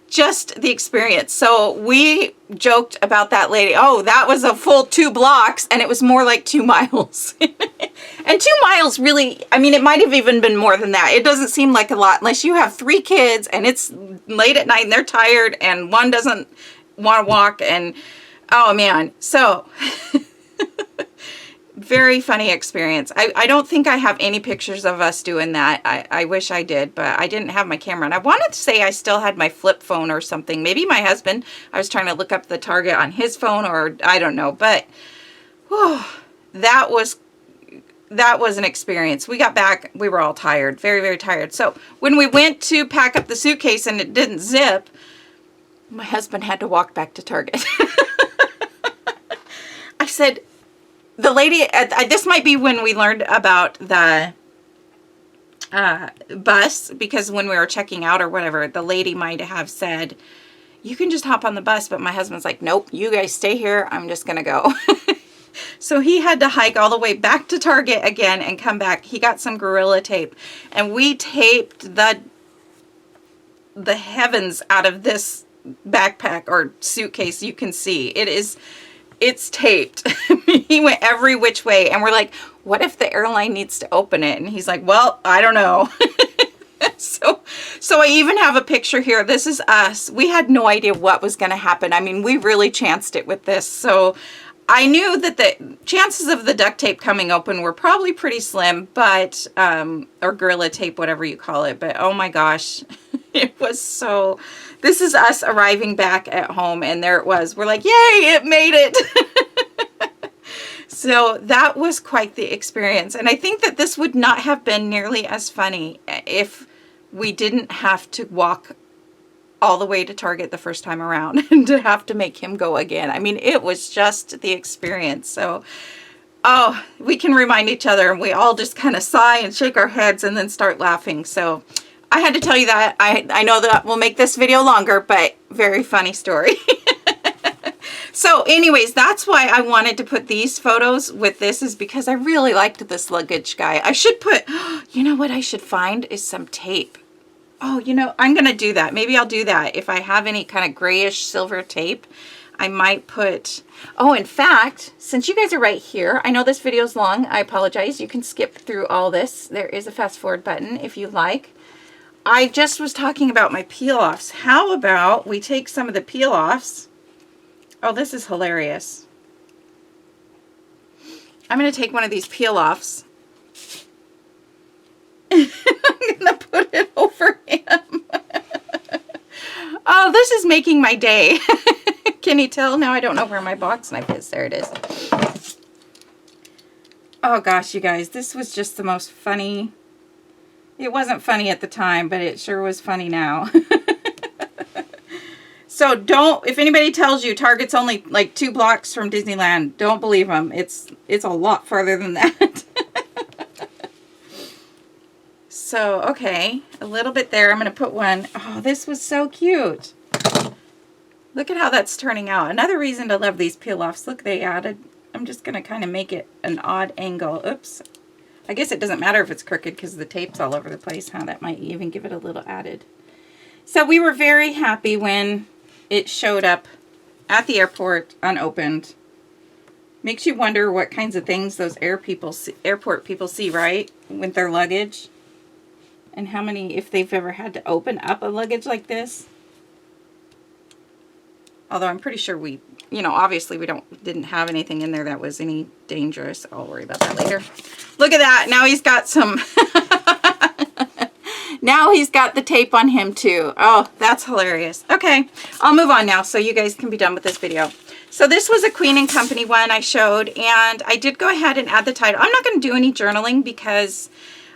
just the experience. So we joked about that lady. Oh, that was a full 2 blocks, and it was more like 2 miles. And 2 miles really, I mean, it might have even been more than that. It doesn't seem like a lot unless you have 3 kids and it's late at night and they're tired and one doesn't want to walk, and oh man. So very funny experience. I don't think I have any pictures of us doing that. I wish I did, but I didn't have my camera. And I wanted to say I still had my flip phone or something. Maybe my husband, I was trying to look up the target on his phone, or I don't know. But whew, that was an experience. We got back, we were all tired, very, very tired. So when we went to pack up the suitcase and it didn't zip, my husband had to walk back to Target. I said, the lady, this might be when we learned about the bus, because when we were checking out or whatever, the lady might have said, you can just hop on the bus. But my husband's like, nope, you guys stay here. I'm just going to go. So he had to hike all the way back to Target again and come back. He got some Gorilla Tape, and we taped the heavens out of this backpack or suitcase. You can see it's taped. He went every which way, and we're like, what if the airline needs to open it? And he's like, well, I don't know. So I even have a picture here. This is us. We had no idea what was going to happen. I mean, we really chanced it with this. So I knew that the chances of the duct tape coming open were probably pretty slim, but, or Gorilla Tape, whatever you call it. But oh my gosh, it was so, this is us arriving back at home, and there it was. We're like, yay, it made it. So that was quite the experience. And I think that this would not have been nearly as funny if we didn't have to walk all the way to Target the first time around and to have to make him go again. I mean, it was just the experience. So, oh, we can remind each other, and we all just kind of sigh and shake our heads and then start laughing. So I had to tell you that. I know that will make this video longer, but very funny story. So anyways, that's why I wanted to put these photos with this, is because I really liked this luggage guy. I should put, you know what I should find is some tape. Oh, you know, I'm going to do that. Maybe I'll do that. If I have any kind of grayish silver tape, I might put, oh, in fact, since you guys are right here, I know this video is long. I apologize. You can skip through all this. There is a fast forward button if you like. I just was talking about my peel-offs. How about we take some of the peel-offs? Oh, this is hilarious. I'm going to take one of these peel-offs. I'm going to put it over him. Oh, this is making my day. Can you tell? Now I don't know where my box knife is. There it is. Oh gosh, you guys, this was just the most funny. It wasn't funny at the time, but it sure was funny now. So don't, if anybody tells you Target's only like 2 blocks from Disneyland, don't believe them. It's a lot farther than that. So, okay, a little bit there. I'm going to put one. Oh, this was so cute. Look at how that's turning out. Another reason to love these peel-offs. Look, they added, I'm just going to kind of make it an odd angle. Oops. I guess it doesn't matter if it's crooked because the tape's all over the place, huh? That might even give it a little added. So we were very happy when it showed up at the airport unopened. Makes you wonder what kinds of things those airport people see, right? With their luggage. And how many, if they've ever had to open up a luggage like this. Although I'm pretty sure we, you know, obviously we didn't have anything in there that was any dangerous. I'll worry about that later. Look at that. Now he's got some, now he's got the tape on him too. Oh, that's hilarious. Okay, I'll move on now so you guys can be done with this video. So this was a Queen & Company one I showed, and I did go ahead and add the title. I'm not going to do any journaling because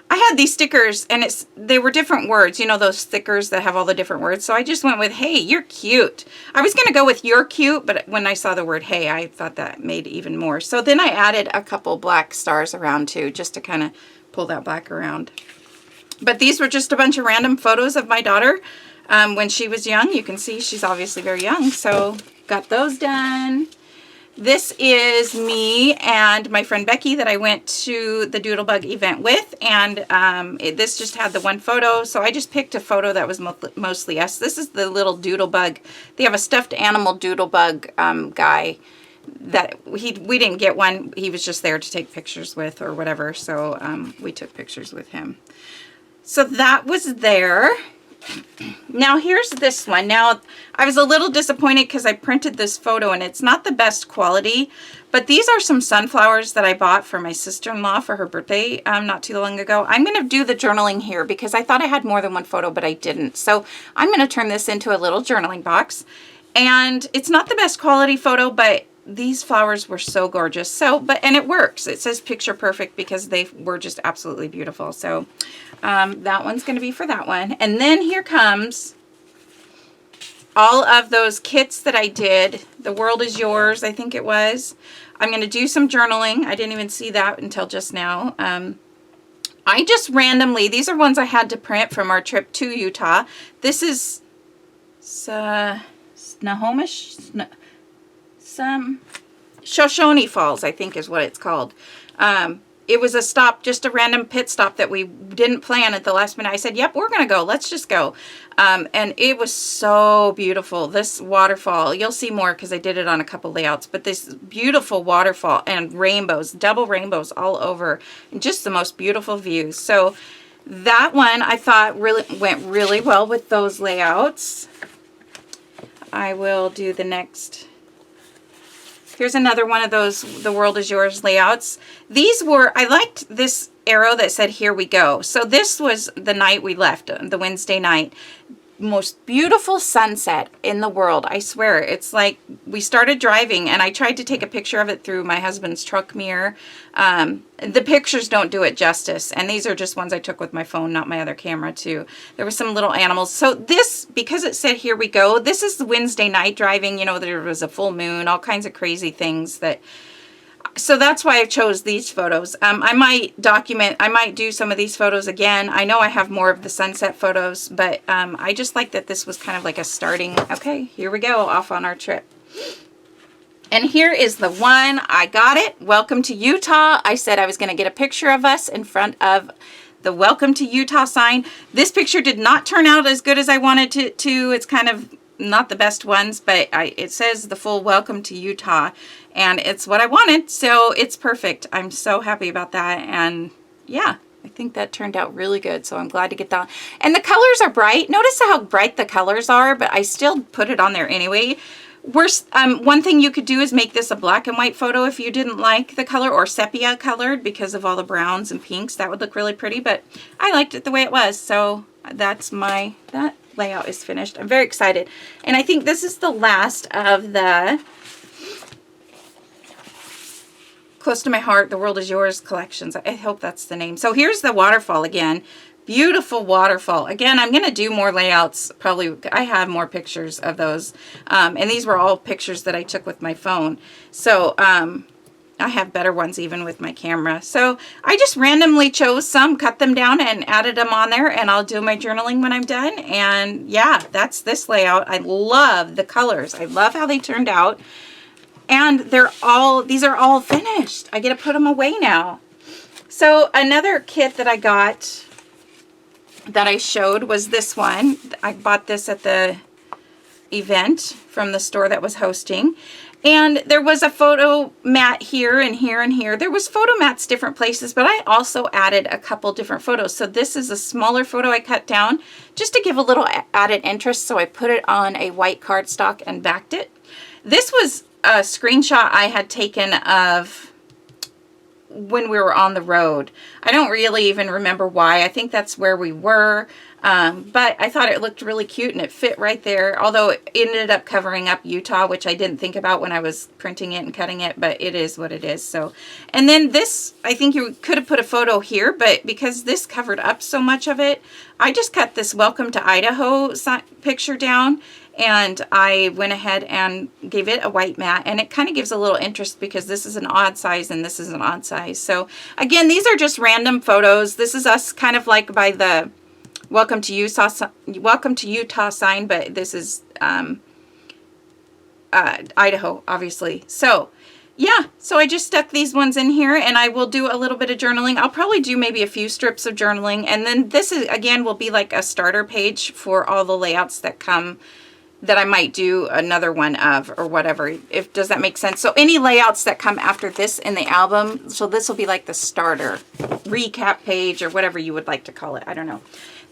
I had these stickers and they were different words, you know, those stickers that have all the different words. So I just went with, hey, you're cute. I was going to go with you're cute, but when I saw the word hey, I thought that made even more. So then I added a couple black stars around too, just to kind of pull that black around. But these were just a bunch of random photos of my daughter when she was young. You can see she's obviously very young. So got those done. This is me and my friend Becky that I went to the Doodlebug event with, and this just had the one photo, so I just picked a photo that was mostly us. This is the little Doodlebug. They have a stuffed animal Doodlebug guy that we didn't get one. He was just there to take pictures with or whatever, so we took pictures with him. So that was there. Now here's this one. Now I was a little disappointed because I printed this photo and it's not the best quality, but these are some sunflowers that I bought for my sister-in-law for her birthday not too long ago. I'm going to do the journaling here because I thought I had more than one photo, but I didn't. So I'm going to turn this into a little journaling box, and it's not the best quality photo, but these flowers were so gorgeous. So, and it works. It says picture perfect because they were just absolutely beautiful. So that one's going to be for that one. And then here comes all of those kits that I did. The World is Yours, I think it was. I'm going to do some journaling. I didn't even see that until just now. I just randomly, these are ones I had to print from our trip to Utah. This is Snohomish, Shoshone Falls, I think is what it's called. It was a stop, just a random pit stop that we didn't plan at the last minute. I said, yep, we're going to go. Let's just go. And it was so beautiful. This waterfall, you'll see more because I did it on a couple layouts, but this beautiful waterfall and rainbows, double rainbows all over, and just the most beautiful views. So that one I thought really went really well with those layouts. I will do the next. Here's another one of those The World is Yours layouts. These were, I liked this arrow that said, here we go. So this was the night we left, the Wednesday night. Most beautiful sunset in the world. I swear, it's like we started driving and I tried to take a picture of it through my husband's truck mirror. The pictures don't do it justice, and these are just ones I took with my phone, not my other camera too. There were some little animals. So this, because it said here we go, this is the Wednesday night driving. You know, there was a full moon, all kinds of crazy things that. So that's why I chose these photos. I might do some of these photos again. I know I have more of the sunset photos, but I just like that this was kind of like a starting, okay, here we go, off on our trip. And here is the one, I got it, Welcome to Utah. I said I was going to get a picture of us in front of the Welcome to Utah sign. This picture did not turn out as good as I wanted it to. It's kind of not the best ones, but it says the full Welcome to Utah, and it's what I wanted, so it's perfect. I'm so happy about that, and yeah, I think that turned out really good, so I'm glad to get that. And the colors are bright. Notice how bright the colors are, but I still put it on there anyway. One thing you could do is make this a black and white photo if you didn't like the color, or sepia colored because of all the browns and pinks. That would look really pretty, but I liked it the way it was, so that's that layout is finished. I'm very excited, and I think this is the last of the Close to My Heart, The World is Yours collections. I hope that's the name. So here's the waterfall again. Beautiful waterfall. Again, I'm going to do more layouts. Probably, I have more pictures of those. And these were all pictures that I took with my phone. So I have better ones even with my camera. So I just randomly chose some, cut them down, and added them on there. And I'll do my journaling when I'm done. And yeah, that's this layout. I love the colors. I love how they turned out. And these are all finished. I get to put them away now. So another kit that I got that I showed was this one. I bought this at the event from the store that was hosting. And there was a photo mat here and here and here. There was photo mats different places, but I also added a couple different photos. So this is a smaller photo I cut down just to give a little added interest. So I put it on a white cardstock and backed it. This was a screenshot I had taken of when we were on the road. I don't really even remember why. I think that's where we were. But I thought it looked really cute and it fit right there. Although it ended up covering up Utah, which I didn't think about when I was printing it and cutting it, but it is what it is. So, and then this, I think you could have put a photo here, but because this covered up so much of it, I just cut this Welcome to Idaho picture down. And I went ahead and gave it a white mat, and it kind of gives a little interest because this is an odd size and this is an odd size. So again, these are just random photos. This is us kind of like by the Welcome to Utah sign, but this is Idaho, obviously. So yeah, so I just stuck these ones in here, and I will do a little bit of journaling. I'll probably do maybe a few strips of journaling, and then this is, again, will be like a starter page for all the layouts that come, that I might do another one of, or whatever. Does that make sense? So any layouts that come after this in the album, so this will be like the starter recap page, or whatever you would like to call it. I don't know.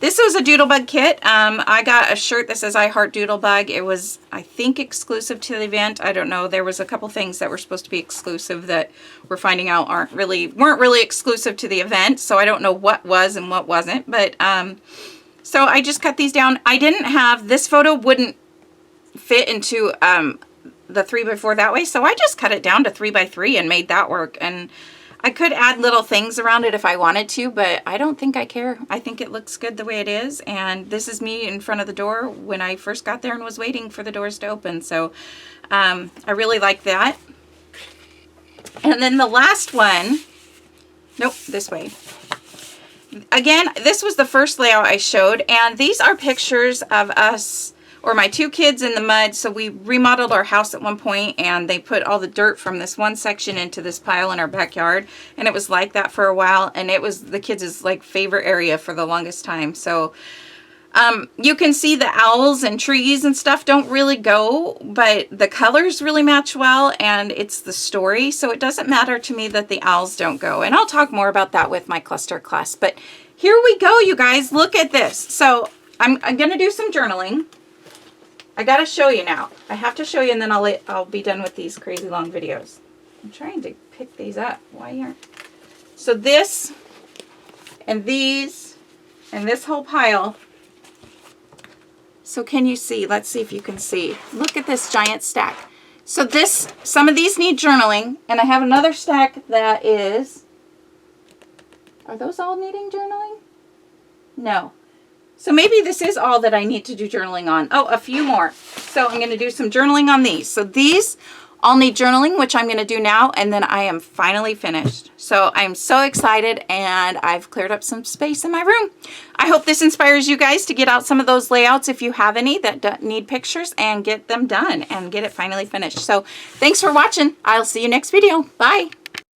This was a Doodlebug kit. I got a shirt that says I Heart Doodlebug. It was, I think, exclusive to the event. I don't know. There was a couple things that were supposed to be exclusive that we're finding out weren't really exclusive to the event. So I don't know what was and what wasn't. But so I just cut these down. I didn't have, this photo wouldn't fit into the 3x4 that way. So I just cut it down to 3x3 and made that work. And I could add little things around it if I wanted to, but I don't think I care. I think it looks good the way it is, and this is me in front of the door when I first got there and was waiting for the doors to open, so I really like that. And then the last one, nope, this way. Again, this was the first layout I showed, and these are pictures of us, or my two kids in the mud. So we remodeled our house at one point, and they put all the dirt from this one section into this pile in our backyard, and it was like that for a while, and it was the kids' like favorite area for the longest time. So you can see the owls and trees and stuff don't really go, but the colors really match well, and it's the story, so it doesn't matter to me that the owls don't go. And I'll talk more about that with my cluster class. But here we go, you guys. Look at this. So I'm gonna do some journaling. I gotta show you now. I have to show you, and then I'll be done with these crazy long videos. I'm trying to pick these up. Why aren't? So this and these and this whole pile. So can you see? Let's see if you can see. Look at this giant stack. So this, some of these need journaling, and I have another stack that is. Are those all needing journaling? No. So maybe this is all that I need to do journaling on. Oh, a few more. So I'm going to do some journaling on these. So these all need journaling, which I'm going to do now, and then I am finally finished. So I'm so excited, and I've cleared up some space in my room. I hope this inspires you guys to get out some of those layouts if you have any that need pictures, and get them done and get it finally finished. So thanks for watching. I'll see you next video. Bye.